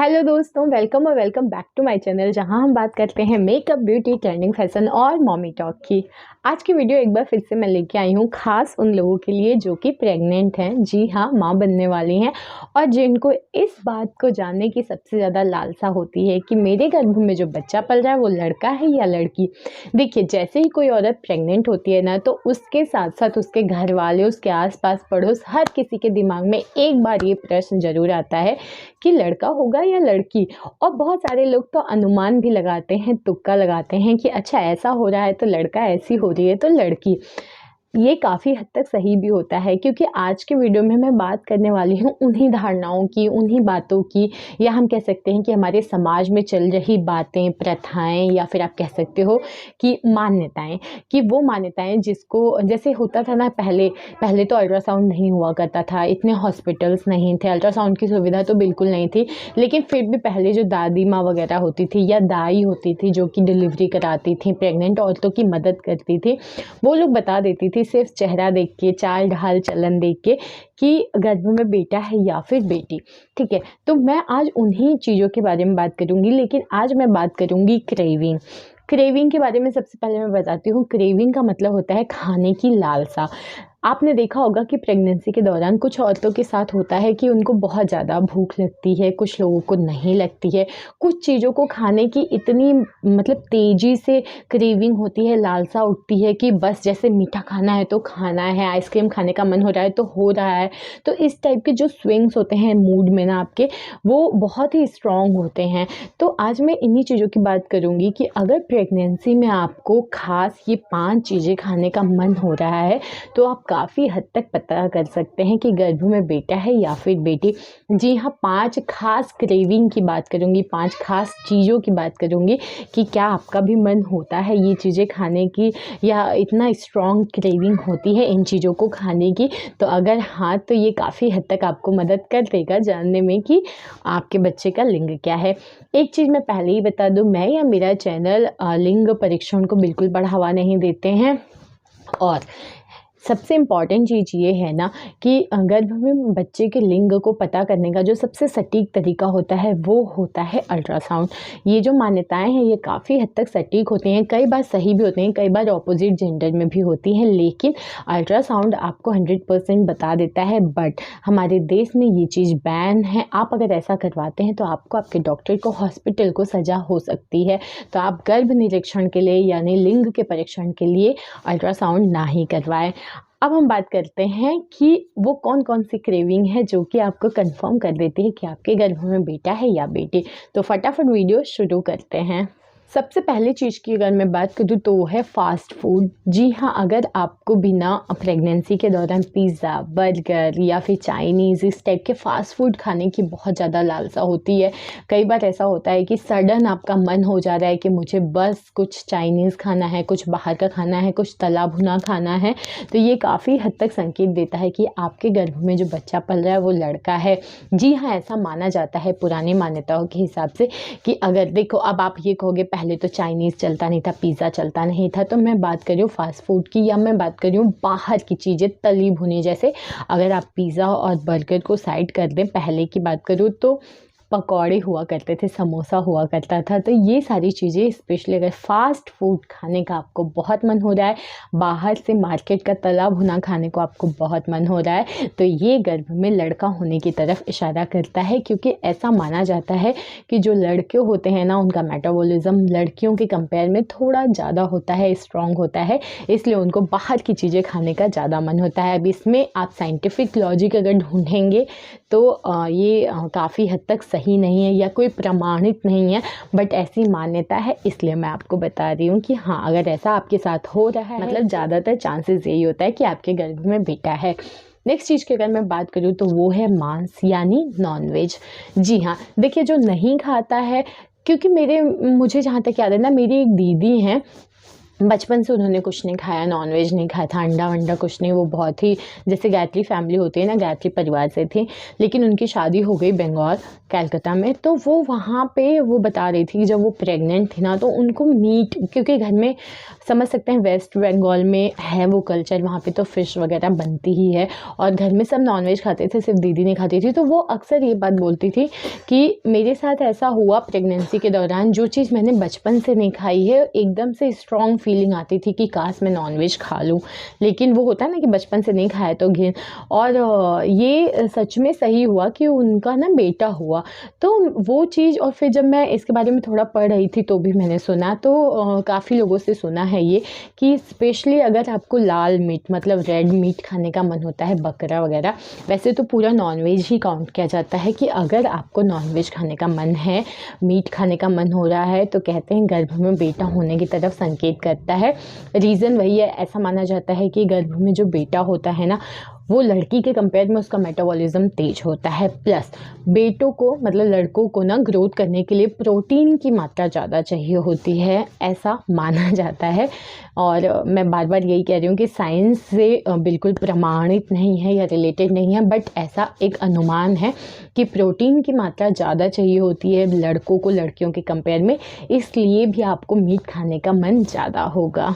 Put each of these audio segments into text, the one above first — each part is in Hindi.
हेलो दोस्तों, वेलकम और welcome back to my channel जहां हम बात करते हैं मेकअप, ब्यूटी, ट्रेंडिंग, फैशन और मॉमी टॉक की। आज की वीडियो एक बार फिर से मैं लेके आई हूं खास उन लोगों के लिए जो कि प्रेग्नेंट हैं। जी हाँ, माँ बनने वाली हैं और जिनको इस बात को जानने की सबसे ज़्यादा लालसा होती है कि मेरे गर्भ में जो बच्चा पल रहा है वो लड़का है या लड़की। देखिए, जैसे ही कोई औरत प्रेग्नेंट होती है ना, तो उसके साथ साथ उसके घर वाले, उसके आसपास पड़ोस, हर किसी के दिमाग में एक बार ये प्रश्न जरूर आता है कि लड़का होगा या लड़की। और बहुत सारे लोग तो अनुमान भी लगाते हैं, तुक्का लगाते हैं कि अच्छा ऐसा हो रहा है तो लड़का, ऐसी हो रही है तो लड़की। ये काफ़ी हद तक सही भी होता है, क्योंकि आज के वीडियो में मैं बात करने वाली हूँ उन्हीं धारणाओं की, उन्हीं बातों की, या हम कह सकते हैं कि हमारे समाज में चल रही बातें, प्रथाएं, या फिर आप कह सकते हो कि मान्यताएं, कि वो मान्यताएं जिसको जैसे होता था ना, पहले पहले तो अल्ट्रासाउंड नहीं हुआ करता था, इतने हॉस्पिटल्स नहीं थे, अल्ट्रासाउंड की सुविधा तो बिल्कुल नहीं थी। लेकिन फिर भी पहले जो दादी माँ वगैरह होती थी या दाई होती थी जो कि डिलीवरी कराती थी, प्रेग्नेंट औरतों की मदद करती थी, वो लोग बता देती थी सिर्फ चेहरा देख के, चाल ढाल चलन देख के, कि गर्भ में बेटा है या फिर बेटी। ठीक है, तो मैं आज उन्हीं चीज़ों के बारे में बात करूंगी, लेकिन आज मैं बात करूंगी क्रेविंग। क्रेविंग के बारे में सबसे पहले मैं बताती हूँ। क्रेविंग का मतलब होता है खाने की लालसा। आपने देखा होगा कि प्रेगनेंसी के दौरान कुछ औरतों के साथ होता है कि उनको बहुत ज़्यादा भूख लगती है, कुछ लोगों को नहीं लगती है। कुछ चीज़ों को खाने की इतनी मतलब तेज़ी से क्रेविंग होती है, लालसा उठती है कि बस जैसे मीठा खाना है तो खाना है, आइसक्रीम खाने का मन हो रहा है तो हो रहा है। तो इस टाइप के जो स्विंग्स होते हैं मूड में ना आपके, वो बहुत ही स्ट्रॉन्ग होते हैं। तो आज मैं इन्हीं चीज़ों की बात करूँगी कि अगर प्रेगनेंसी में आपको खास ये 5 चीज़ें खाने का मन हो रहा है, तो आप काफ़ी हद तक पता कर सकते हैं कि गर्भ में बेटा है या फिर बेटी। जी हाँ, 5 खास क्रेविंग की बात करूँगी, 5 खास चीज़ों की बात करूँगी कि क्या आपका भी मन होता है ये चीज़ें खाने की, या इतना स्ट्रॉन्ग क्रेविंग होती है इन चीज़ों को खाने की। तो अगर हाँ, तो ये काफ़ी हद तक आपको मदद कर देगा जानने में कि आपके बच्चे का लिंग क्या है। एक चीज़ मैं पहले ही बता दूँ, मैं या मेरा चैनल लिंग परीक्षण को बिल्कुल बढ़ावा नहीं देते हैं। और सबसे इम्पॉर्टेंट चीज़ ये है ना कि गर्भ में बच्चे के लिंग को पता करने का जो सबसे सटीक तरीका होता है वो होता है अल्ट्रासाउंड। ये जो मान्यताएं हैं ये काफ़ी हद तक सटीक होती हैं, कई बार सही भी होती हैं, कई बार ऑपोजिट जेंडर में भी होती हैं, लेकिन अल्ट्रासाउंड आपको 100% बता देता है। बट हमारे देश में ये चीज़ बैन है। आप अगर ऐसा करवाते हैं तो आपको, आपके डॉक्टर को, हॉस्पिटल को सज़ा हो सकती है। तो आप गर्भ निरीक्षण के लिए यानी लिंग के परीक्षण के लिए अल्ट्रासाउंड ना ही करवाएं। अब हम बात करते हैं कि वो कौन कौन सी क्रेविंग है जो कि आपको कंफर्म कर देती है कि आपके गर्भ में बेटा है या बेटी। तो फटाफट वीडियो शुरू करते हैं। सबसे पहली चीज़ की अगर मैं बात करूँ तो वो है फास्ट फूड। जी हाँ, अगर आपको बिना प्रेगनेंसी के दौरान पिज़्ज़ा, बर्गर या फिर चाइनीज़, इस टाइप के फास्ट फूड खाने की बहुत ज़्यादा लालसा होती है, कई बार ऐसा होता है कि सडन आपका मन हो जा रहा है कि मुझे बस कुछ चाइनीज़ खाना है, कुछ बाहर का खाना है, कुछ तला भुना खाना है, तो ये काफ़ी हद तक संकेत देता है कि आपके गर्भ में जो बच्चा पल रहा है वो लड़का है। जी हाँ, ऐसा माना जाता है पुरानी मान्यताओं के हिसाब से कि अगर देखो, अब आप ये कहोगे पहले तो चाइनीज़ चलता नहीं था, पिज़्ज़ा चलता नहीं था, तो मैं बात कर रही हूँ फास्ट फूड की, या मैं बात कर रही हूँ बाहर की चीज़ें तली भुनी। जैसे अगर आप पिज़्ज़ा और बर्गर को साइड कर दें, पहले की बात करूँ तो पकौड़े हुआ करते थे, समोसा हुआ करता था। तो ये सारी चीज़ें, स्पेशली अगर फास्ट फूड खाने का आपको बहुत मन हो रहा है, बाहर से मार्केट का तला भुना खाने को आपको बहुत मन हो रहा है, तो ये गर्भ में लड़का होने की तरफ इशारा करता है। क्योंकि ऐसा माना जाता है कि जो लड़के होते हैं ना, उनका मेटाबॉलिज्म लड़कियों के कंपेयर में थोड़ा ज़्यादा होता है, स्ट्रॉन्ग होता है, इसलिए उनको बाहर की चीज़ें खाने का ज़्यादा मन होता है। अब इसमें आप साइंटिफिक लॉजिक अगर ढूंढेंगे तो ये काफ़ी हद तक सही नहीं है या कोई प्रमाणित नहीं है, बट ऐसी मान्यता है, इसलिए मैं आपको बता रही हूँ कि हाँ, अगर ऐसा आपके साथ हो रहा है, मतलब ज़्यादातर चांसेस यही होता है कि आपके गर्भ में बेटा है। नेक्स्ट चीज़ की अगर मैं बात करूँ तो वो है मांस यानी नॉनवेज। जी हाँ, देखिए, जो नहीं खाता है, क्योंकि मुझे जहाँ तक याद है ना, मेरी एक दीदी हैं, बचपन से उन्होंने कुछ नहीं खाया, नॉनवेज नहीं खाया था, अंडा वंडा कुछ नहीं। वो बहुत ही जैसे गायत्री फैमिली होती है ना, गायत्री परिवार से थी। लेकिन उनकी शादी हो गई बंगाल कलकत्ता में। तो वो वहाँ पे वो बता रही थी कि जब वो प्रेग्नेंट थी ना, तो उनको मीट, क्योंकि घर में समझ सकते हैं वेस्ट बंगाल में है वो कल्चर, वहाँ पे तो फ़िश वगैरह बनती ही है और घर में सब नॉनवेज खाते थे, सिर्फ दीदी नहीं खाती थी। तो वो अक्सर ये बात बोलती थी कि मेरे साथ ऐसा हुआ प्रेगनेंसी के दौरान, जो चीज़ मैंने बचपन से नहीं खाई है, एकदम से स्ट्रॉन्ग फीलिंग आती थी कि काश मैं नॉनवेज खा लूँ। लेकिन वो होता है ना कि बचपन से नहीं खाया तो घिन। और ये सच में सही हुआ कि उनका ना बेटा हुआ। तो वो चीज़, और फिर जब मैं इसके बारे में थोड़ा पढ़ रही थी तो भी मैंने सुना, तो काफ़ी लोगों से सुना है ये कि स्पेशली अगर आपको लाल मीट मतलब रेड मीट खाने का मन होता है, बकरा वगैरह, वैसे तो पूरा नॉनवेज ही काउंट किया जाता है कि अगर आपको नॉनवेज खाने का मन है, मीट खाने का मन हो रहा है, तो कहते हैं गर्भ में बेटा होने की तरफ संकेत करता है। रीज़न वही है, ऐसा माना जाता है कि गर्भ में जो बेटा होता है ना, वो लड़की के कंपेयर में उसका मेटाबॉलिज्म तेज होता है। प्लस बेटों को मतलब लड़कों को ना ग्रोथ करने के लिए प्रोटीन की मात्रा ज़्यादा चाहिए होती है, ऐसा माना जाता है। और मैं बार बार यही कह रही हूँ कि साइंस से बिल्कुल प्रमाणित नहीं है या रिलेटेड नहीं है, बट ऐसा एक अनुमान है कि प्रोटीन की मात्रा ज़्यादा चाहिए होती है लड़कों को लड़कियों के कंपेयर में, इसलिए भी आपको मीट खाने का मन ज़्यादा होगा।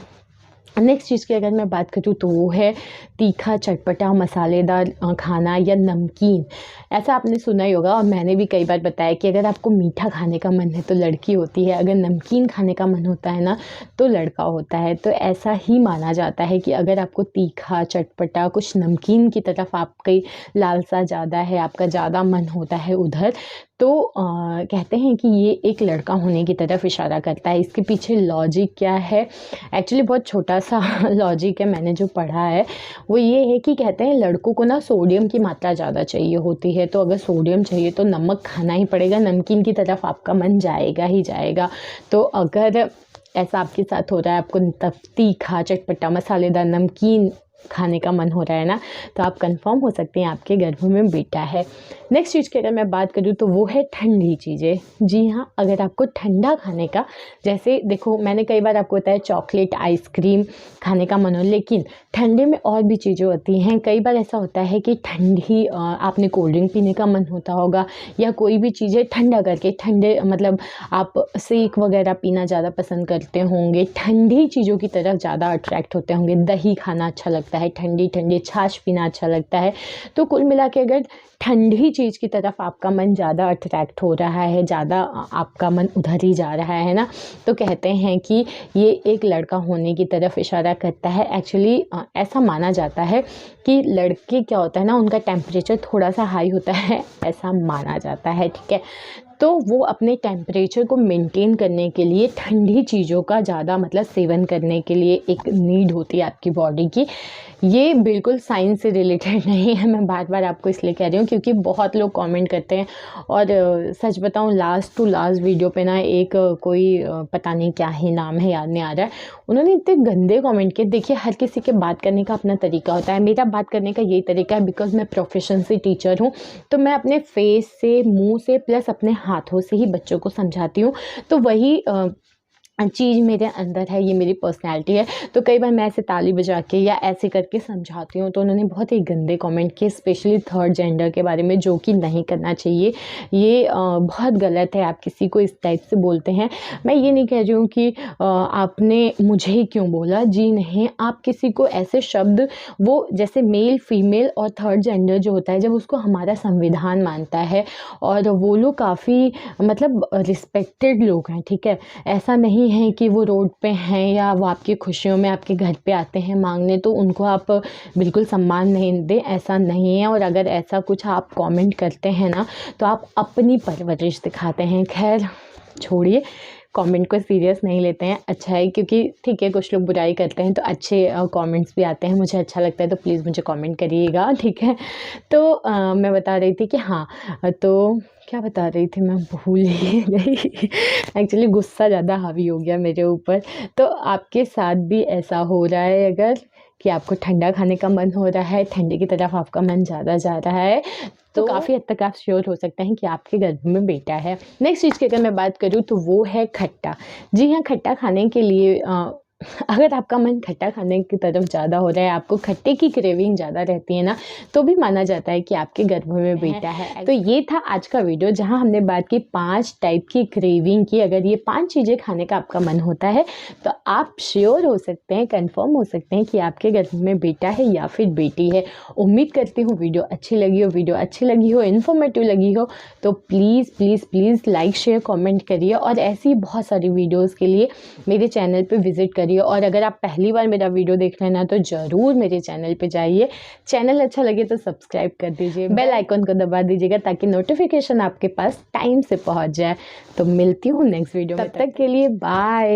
नेक्स्ट चीज़ की अगर मैं बात करूँ तो वो है तीखा, चटपटा, मसालेदार खाना या नमकीन। ऐसा आपने सुना ही होगा और मैंने भी कई बार बताया कि अगर आपको मीठा खाने का मन है तो लड़की होती है, अगर नमकीन खाने का मन होता है ना तो लड़का होता है। तो ऐसा ही माना जाता है कि अगर आपको तीखा, चटपटा, कुछ नमकीन की तरफ आपकी लालसा ज़्यादा है, आपका ज़्यादा मन होता है उधर, तो कहते हैं कि ये एक लड़का होने की तरफ इशारा करता है। इसके पीछे लॉजिक क्या है? एक्चुअली बहुत छोटा सा लॉजिक है, मैंने जो पढ़ा है वो ये है कि कहते हैं लड़कों को ना सोडियम की मात्रा ज़्यादा चाहिए होती है, तो अगर सोडियम चाहिए तो नमक खाना ही पड़ेगा, नमकीन की तरफ आपका मन जाएगा ही जाएगा। तो अगर ऐसा आपके साथ हो रहा है, आपको तीखा, चटपटा, मसालेदार, नमकीन खाने का मन हो रहा है ना, तो आप कंफर्म हो सकते हैं आपके गर्भ में बेटा है। नेक्स्ट चीज़ की अगर मैं बात करूँ तो वो है ठंडी चीज़ें। जी हाँ, अगर आपको ठंडा खाने का, जैसे देखो मैंने कई बार आपको बताया चॉकलेट, आइसक्रीम खाने का मन हो, लेकिन ठंडे में और भी चीज़ें होती हैं। कई बार ऐसा होता है कि ठंडी आपने कोल्ड ड्रिंक पीने का मन होता होगा, या कोई भी चीज़ें ठंडा करके, ठंडे मतलब आप शेक वगैरह पीना ज़्यादा पसंद करते होंगे, ठंडी चीज़ों की तरफ ज़्यादा अट्रैक्ट होते होंगे, दही खाना अच्छा लगता है, ठंडी ठंडी छाछ पीना अच्छा लगता है। तो कुल मिला के अगर ठंडी चीज़ की तरफ आपका मन ज़्यादा अट्रैक्ट हो रहा है, ज़्यादा आपका मन उधर ही जा रहा है ना, तो कहते हैं कि ये एक लड़का होने की तरफ इशारा करता है। एक्चुअली ऐसा माना जाता है कि लड़के क्या होता है ना, उनका टेम्परेचर थोड़ा सा हाई होता है, ऐसा माना जाता है, ठीक है। तो वो अपने टेम्परेचर को मेंटेन करने के लिए ठंडी चीज़ों का ज़्यादा मतलब सेवन करने के लिए एक नीड होती है आपकी बॉडी की। ये बिल्कुल साइंस से रिलेटेड नहीं है, मैं बार बार आपको इसलिए कह रही हूँ क्योंकि बहुत लोग कमेंट करते हैं। और सच बताऊँ, लास्ट टू लास्ट वीडियो पे ना एक कोई पता नहीं क्या ही नाम है, याद नहीं आ रहा है, उन्होंने इतने गंदे कमेंट किए। देखिए, हर किसी के बात करने का अपना तरीका होता है, मेरा बात करने का यही तरीका है बिकॉज़ मैं प्रोफेशन से टीचर हूँ, तो मैं अपने फेस से, मुँह से प्लस अपने हाथों से ही बच्चों को समझाती हूँ। तो वही चीज़ मेरे अंदर है, ये मेरी पर्सनैलिटी है। तो कई बार मैं ऐसे ताली बजा के या ऐसे करके समझाती हूँ, तो उन्होंने बहुत ही गंदे कमेंट किए, स्पेशली थर्ड जेंडर के बारे में, जो कि नहीं करना चाहिए। ये बहुत गलत है, आप किसी को इस टाइप से बोलते हैं। मैं ये नहीं कह रही हूँ कि आपने मुझे ही क्यों बोला, जी नहीं, आप किसी को ऐसे शब्द, वो जैसे मेल, फीमेल और थर्ड जेंडर जो होता है, जब उसको हमारा संविधान मानता है और वो लोग काफ़ी मतलब रिस्पेक्टेड लोग हैं, ठीक है। ऐसा नहीं है कि वो रोड पे हैं या वो आपकी खुशियों में आपके घर पे आते हैं मांगने, तो उनको आप बिल्कुल सम्मान नहीं दें, ऐसा नहीं है। और अगर ऐसा कुछ आप कमेंट करते हैं ना, तो आप अपनी परवरिश दिखाते हैं। खैर छोड़िए, कमेंट को सीरियस नहीं लेते हैं, अच्छा है, क्योंकि ठीक है कुछ लोग बुराई करते हैं तो अच्छे कमेंट्स भी आते हैं, मुझे अच्छा लगता है, तो प्लीज़ मुझे कमेंट करिएगा, ठीक है। तो मैं बता रही थी कि हाँ, तो क्या बता रही थी, मैं भूल ही गई। एक्चुअली गुस्सा ज़्यादा हावी हो गया मेरे ऊपर। तो आपके साथ भी ऐसा हो रहा है अगर कि आपको ठंडा खाने का मन हो रहा है, ठंडे की तरफ आपका मन ज़्यादा जा रहा है, तो काफ़ी हद तक आप श्योर हो सकते हैं कि आपके गर्भ में बेटा है। नेक्स्ट चीज़ की अगर मैं बात करूँ तो वो है खट्टा। जी हाँ, खट्टा खाने के लिए अगर आपका मन खट्टा खाने की तरफ ज़्यादा हो रहा है, आपको खट्टे की क्रेविंग ज़्यादा रहती है ना, तो भी माना जाता है कि आपके गर्भ में बेटा है। तो ये था आज का वीडियो जहां हमने बात की 5 टाइप की क्रेविंग की। अगर ये 5 चीज़ें खाने का आपका मन होता है तो आप श्योर हो सकते हैं, कंफर्म हो सकते हैं कि आपके गर्भ में बेटा है या फिर बेटी है। उम्मीद करती हूँ वीडियो अच्छी लगी हो, इन्फॉर्मेटिव लगी हो तो please please please like share comment करिए और ऐसी बहुत सारी वीडियोस के लिए मेरे चैनल पे विज़िट करिए। और अगर आप पहली बार मेरा वीडियो देख रहे हैं ना तो ज़रूर मेरे चैनल पे जाइए। चैनल अच्छा लगे तो सब्सक्राइब कर दीजिए, बेल आइकन को दबा दीजिएगा ताकि नोटिफिकेशन आपके पास टाइम से पहुंच जाए। तो मिलती हूँ नेक्स्ट वीडियो में, तब तक के लिए बाय।